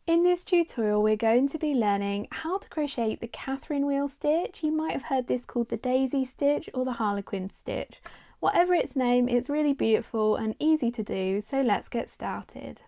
In this tutorial we're going to be learning how to crochet the Catherine wheel stitch. You might have heard this called the daisy stitch or the Harlequin stitch. Whatever its name, it's really beautiful and easy to do, so let's get started.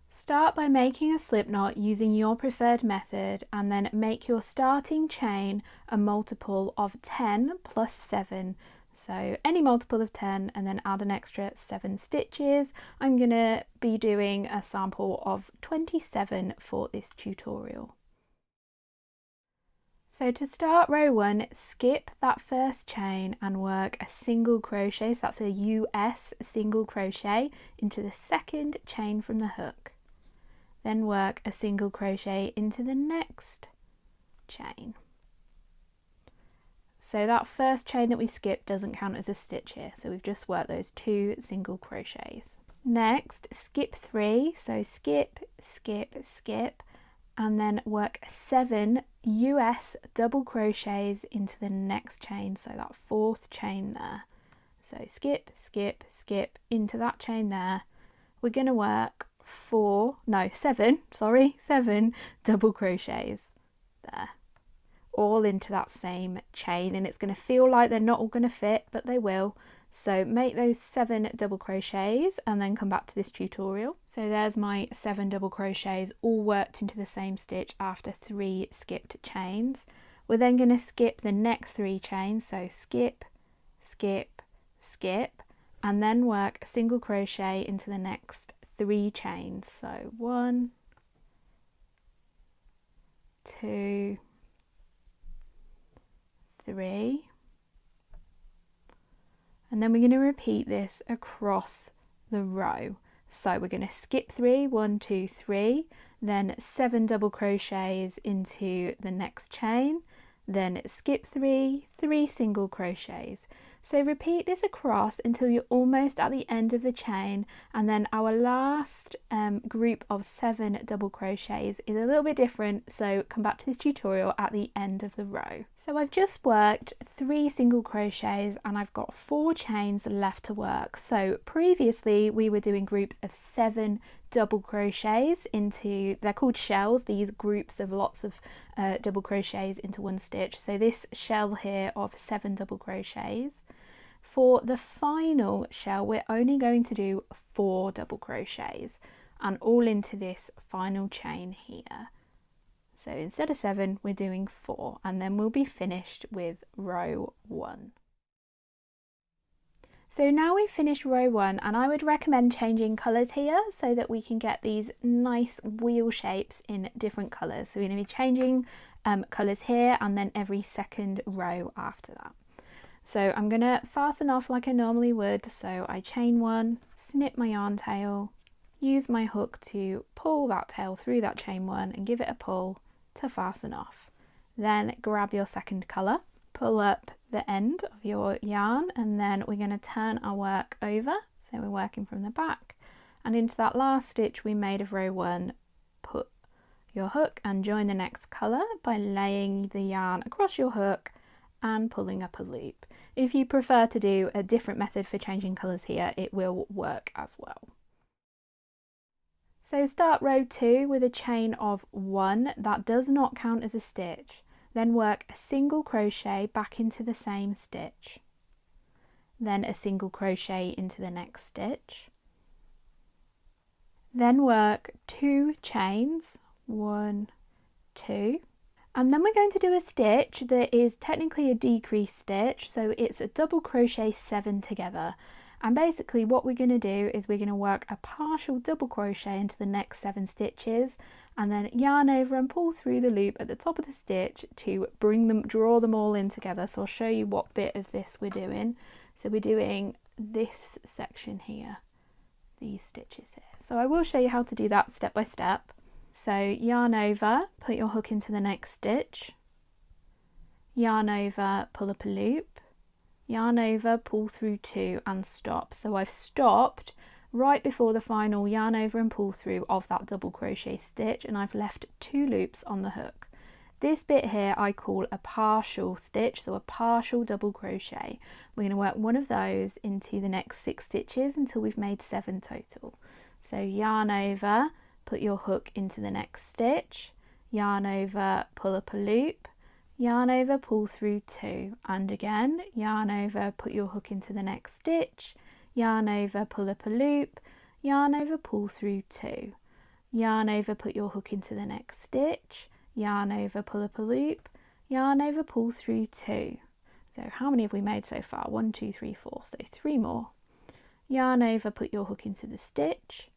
Start by making a slip knot using your preferred method and then make your starting chain a multiple of 10 plus 7. So any multiple of 10 and then add an extra 7 stitches. I'm going to be doing a sample of 27 for this tutorial. So to start row 1, skip that first chain and work a single crochet, so that's a US single crochet, into the second chain from the hook. Then work a single crochet into the next chain. So that first chain that we skipped doesn't count as a stitch here, so we've just worked those 2 single crochets. Next, skip 3, so skip, skip, skip, and then work 7 US double crochets into the next chain, so that 4th chain there. So skip, skip, skip into that chain there. We're going to work 7 double crochets there, all into that same chain, and it's going to feel like they're not all going to fit, but they will. So make those 7 double crochets and then come back to this tutorial. So there's my 7 double crochets all worked into the same stitch after 3 skipped chains. We're then going to skip the next 3 chains, so skip, skip, skip, and then work a single crochet into the next 3 chains. So 1, 2, 3, and then we're going to repeat this across the row. So we're going to skip 3, 1, 2, 3, then 7 double crochets into the next chain, then skip 3, 3 single crochets. So repeat this across until you're almost at the end of the chain, and then our last group of 7 double crochets is a little bit different, so come back to this tutorial at the end of the row. So I've just worked 3 single crochets and I've got 4 chains left to work. So previously we were doing groups of 7 double crochets into, they're called shells, these groups of lots of double crochets into one stitch. So this shell here of 7 double crochets. For the final shell we're only going to do 4 double crochets and all into this final chain here. So instead of 7 we're doing 4, and then we'll be finished with row 1. So now we've finished row 1, and I would recommend changing colours here so that we can get these nice wheel shapes in different colours. So we're going to be changing colours here and then every second row after that. So I'm going to fasten off like I normally would. So I chain 1, snip my yarn tail, use my hook to pull that tail through that chain 1 and give it a pull to fasten off. Then grab your second colour, pull up the end of your yarn, and then we're going to turn our work over. So we're working from the back, and into that last stitch we made of row 1, put your hook and join the next colour by laying the yarn across your hook and pulling up a loop. If you prefer to do a different method for changing colours here, it will work as well. So start row 2 with a chain of 1, that does not count as a stitch. Then work a single crochet back into the same stitch. Then a single crochet into the next stitch. Then work 2 chains, 1, 2. And then we're going to do a stitch that is technically a decrease stitch, so it's a double crochet 7 together. And basically what we're going to do is we're going to work a partial double crochet into the next 7 stitches, and then yarn over and pull through the loop at the top of the stitch to draw them all in together. So I'll show you what bit of this we're doing. So we're doing this section here, these stitches here. So I will show you how to do that step by step. So yarn over, put your hook into the next stitch, yarn over, pull up a loop, yarn over, pull through 2 and stop. So I've stopped right before the final yarn over and pull through of that double crochet stitch, and I've left 2 loops on the hook. This bit here I call a partial stitch, so a partial double crochet. We're going to work one of those into the next 6 stitches until we've made 7 total. So yarn over, put your hook into the next stitch, yarn over, pull up a loop, yarn over, pull through 2, and again, yarn over, put your hook into the next stitch, yarn over, pull up a loop, yarn over, pull through 2, yarn over, put your hook into the next stitch, yarn over, pull up a loop, yarn over, pull through 2. So how many have we made so far? 1, 2, 3, 4, so 3 more. Yarn over, put your hook into the stitch,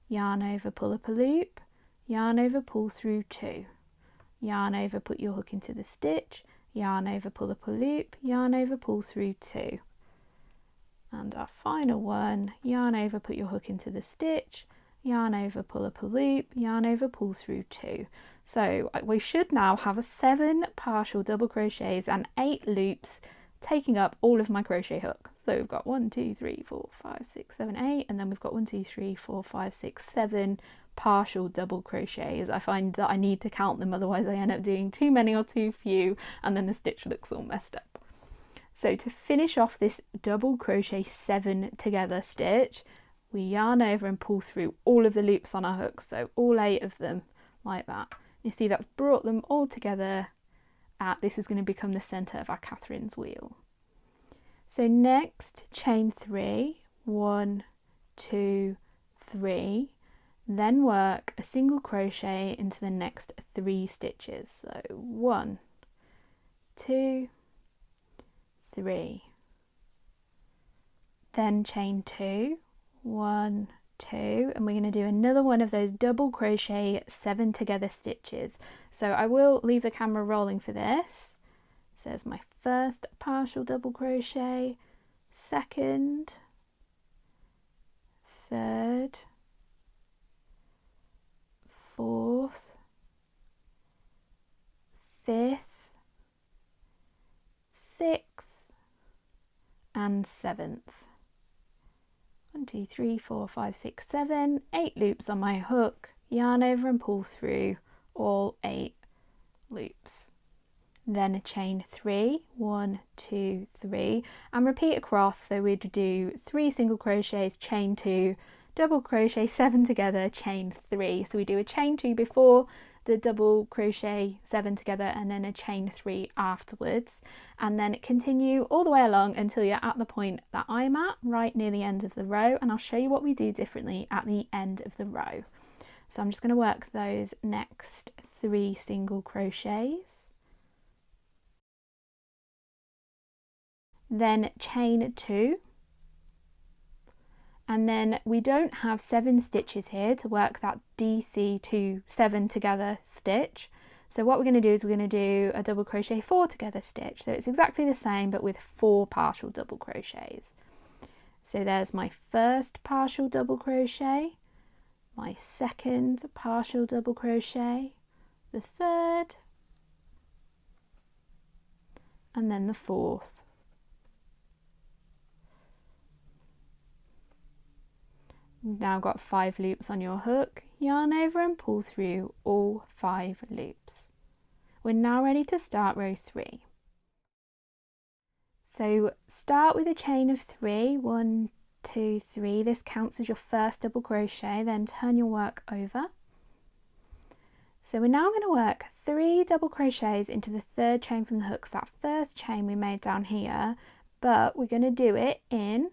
yarn over, pull up a loop, yarn over, pull through 2, yarn over, put your hook into the stitch, yarn over, pull up a loop, yarn over, pull through 2. And our final one, yarn over, put your hook into the stitch, yarn over, pull up a loop, yarn over, pull through 2. So we should now have 7 partial double crochets and 8 loops taking up all of my crochet hook. So we've got 1, 2, 3, 4, 5, 6, 7, 8, and then we've got 1, 2, 3, 4, 5, 6, 7 partial double crochets. I find that I need to count them, otherwise I end up doing too many or too few, and then the stitch looks all messed up. So to finish off this double crochet 7 together stitch, we yarn over and pull through all of the loops on our hooks, so all 8 of them like that. You see that's brought them all together. This is going to become the centre of our Catherine's wheel. So next, chain 3, 1, 2, 3, then work a single crochet into the next 3 stitches. So 1, 2, 3, then chain 2, 1, 2, and we're going to do another one of those double crochet 7 together stitches. So I will leave the camera rolling for this. So there's my first partial double crochet, second, third, fourth, fifth, sixth, and 7th. 1, 2, 3, 4, 5, 6, 7, 8 loops on my hook, yarn over and pull through all 8 loops. Then a chain 3, 1, 2, 3, and repeat across. So we'd do 3 single crochets, chain 2, double crochet 7 together, chain 3. So we do a chain 2 before the double crochet 7 together, and then a chain 3 afterwards, and then continue all the way along until you're at the point that I'm at, right near the end of the row, and I'll show you what we do differently at the end of the row. So I'm just going to work those next 3 single crochets, then chain 2, and then we don't have 7 stitches here to work that DC to 7 together stitch. So what we're going to do is we're going to do a double crochet 4 together stitch. So it's exactly the same but with 4 partial double crochets. So there's my first partial double crochet, my second partial double crochet, the third, and then the fourth. You've now got 5 loops on your hook, yarn over and pull through all 5 loops. We're now ready to start row 3. So start with a chain of 3, 1, 2, 3. This counts as your first double crochet, then turn your work over. So we're now going to work 3 double crochets into the 3rd chain from the hooks, that first chain we made down here, but we're going to do it in,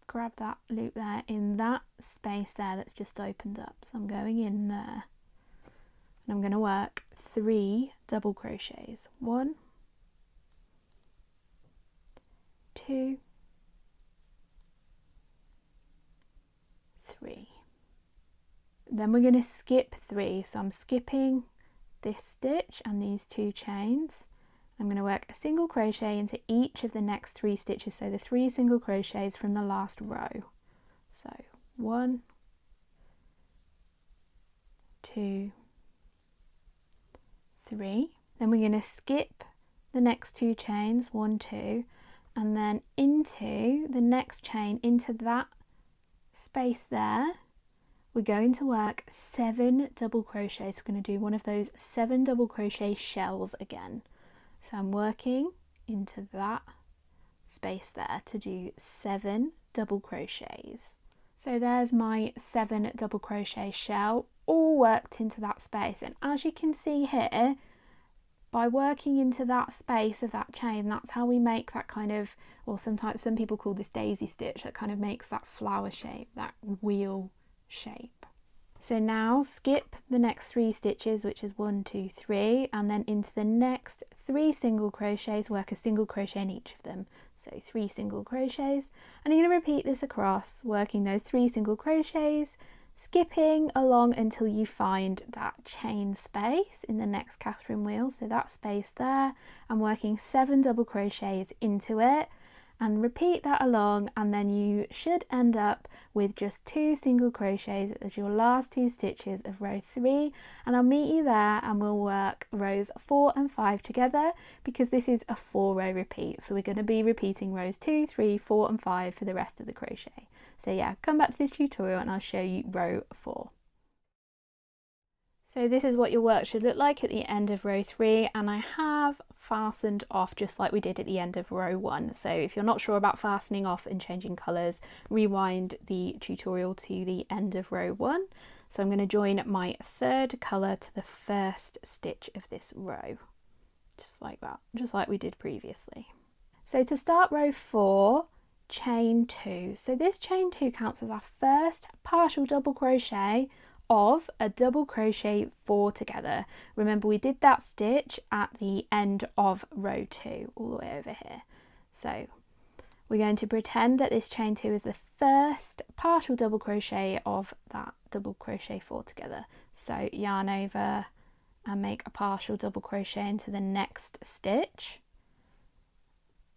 grab that loop there, in that space there that's just opened up. So I'm going in there and I'm going to work 3 double crochets. 1, 2, 3. Then we're going to skip 3. So I'm skipping this stitch and these 2 chains. I'm going to work a single crochet into each of the next 3 stitches, so the 3 single crochets from the last row. So 1, 2, 3. Then we're going to skip the next 2 chains, 1, 2, and then into the next chain, into that space there, we're going to work 7 double crochets. We're going to do one of those 7 double crochet shells again. So I'm working into that space there to do 7 double crochets. So there's my 7 double crochet shell all worked into that space, and as you can see here, by working into that space of that chain, that's how we make that kind of, or sometimes some people call this daisy stitch, that kind of makes that flower shape, that wheel shape. So now skip the next 3 stitches, which is 1, 2, 3, and then into the next 3 single crochets, work a single crochet in each of them. So 3 single crochets, and you're going to repeat this across, working those 3 single crochets, skipping along until you find that chain space in the next Catherine wheel, so that space there, and working 7 double crochets into it, and repeat that along, and then you should end up with just 2 single crochets as your last 2 stitches of row 3, and I'll meet you there and we'll work rows 4 and 5 together, because this is a 4-row repeat, so we're going to be repeating rows 2, 3, 4 and 5 for the rest of the crochet. So yeah, come back to this tutorial and I'll show you row 4. So this is what your work should look like at the end of row 3, and I have fastened off just like we did at the end of row 1. So if you're not sure about fastening off and changing colours, rewind the tutorial to the end of row 1. So I'm going to join my 3rd colour to the 1st stitch of this row, just like that, just like we did previously. So to start row 4, chain 2. So this chain 2 counts as our first partial double crochet of a double crochet 4 together. Remember, we did that stitch at the end of row 2 all the way over here. So we're going to pretend that this chain 2 is the first partial double crochet of that double crochet 4 together. So yarn over and make a partial double crochet into the next stitch,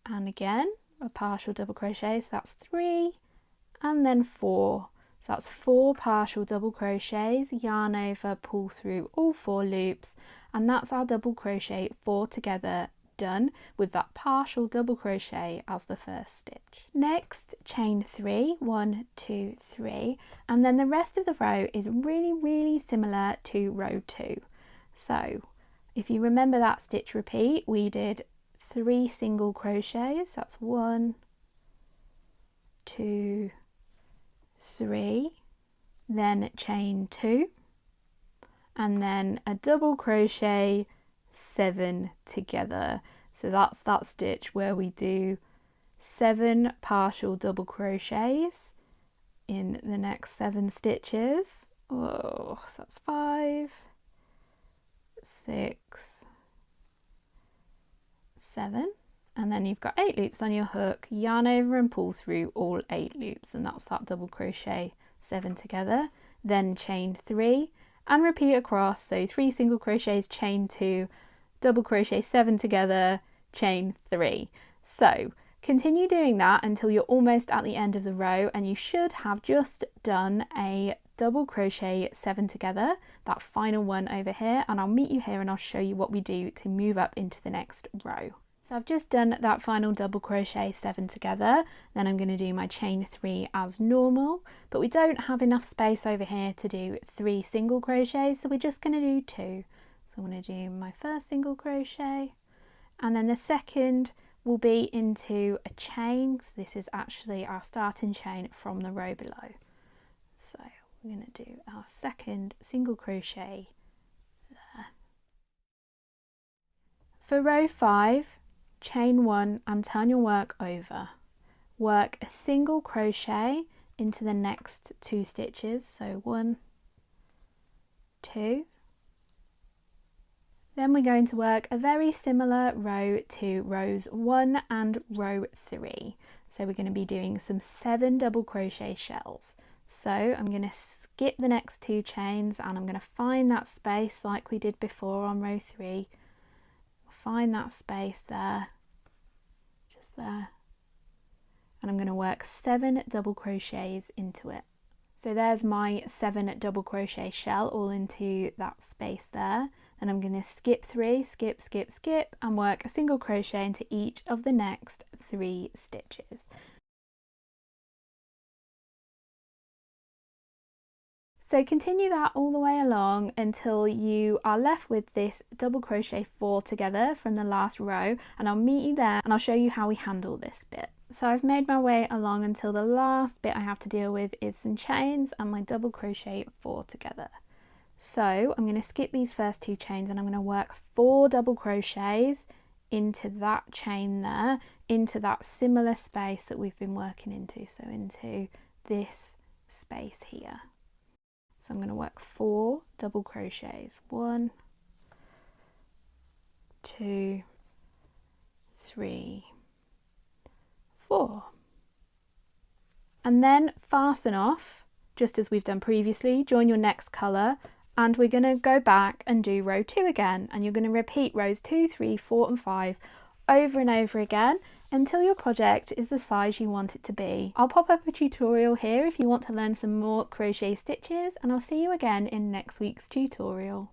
and again a partial double crochet, so that's 3 and then 4. So that's 4 partial double crochets, yarn over, pull through all 4 loops, and that's our double crochet 4 together done with that partial double crochet as the first stitch. Next, chain 3, 1, 2, 3, and then the rest of the row is really similar to row 2. So if you remember that stitch repeat, we did 3 single crochets, that's 1, 2, 3, then chain 2, and then a double crochet 7 together. So that's that stitch where we do 7 partial double crochets in the next 7 stitches. Oh, so that's 5, 6, 7, and then you've got 8 loops on your hook, yarn over and pull through all 8 loops, and that's that double crochet 7 together, then chain 3 and repeat across. So 3 single crochets, chain 2, double crochet 7 together, chain 3. So continue doing that until you're almost at the end of the row, and you should have just done a double crochet 7 together, that final one over here, and I'll meet you here and I'll show you what we do to move up into the next row. So I've just done that final double crochet 7 together, then I'm going to do my chain 3 as normal, but we don't have enough space over here to do 3 single crochets, so we're just going to do 2. So I'm going to do my first single crochet, and then the second will be into a chain. So this is actually our starting chain from the row below. So we're going to do our second single crochet there. For row 5, chain 1 and turn your work over. Work a single crochet into the next 2 stitches, so 1, 2. Then we're going to work a very similar row to rows 1 and row 3. So we're going to be doing some 7 double crochet shells. So I'm going to skip the next 2 chains and I'm going to find that space like we did before on row 3. Find that space there, just there, and I'm going to work 7 double crochets into it. So there's my 7 double crochet shell all into that space there. Then I'm going to skip 3, skip, skip, skip, and work a single crochet into each of the next 3 stitches. So continue that all the way along until you are left with this double crochet 4 together from the last row, and I'll meet you there and I'll show you how we handle this bit. So I've made my way along until the last bit I have to deal with is some chains and my double crochet 4 together. So I'm going to skip these first 2 chains and I'm going to work 4 double crochets into that chain there, into that similar space that we've been working into, so into this space here. So I'm going to work 4 double crochets, 1, 2, 3, 4, and then fasten off just as we've done previously. Join your next colour and we're going to go back and do row 2 again, and you're going to repeat rows 2, 3, 4 and 5 over and over again until your project is the size you want it to be. I'll pop up a tutorial here if you want to learn some more crochet stitches, and I'll see you again in next week's tutorial.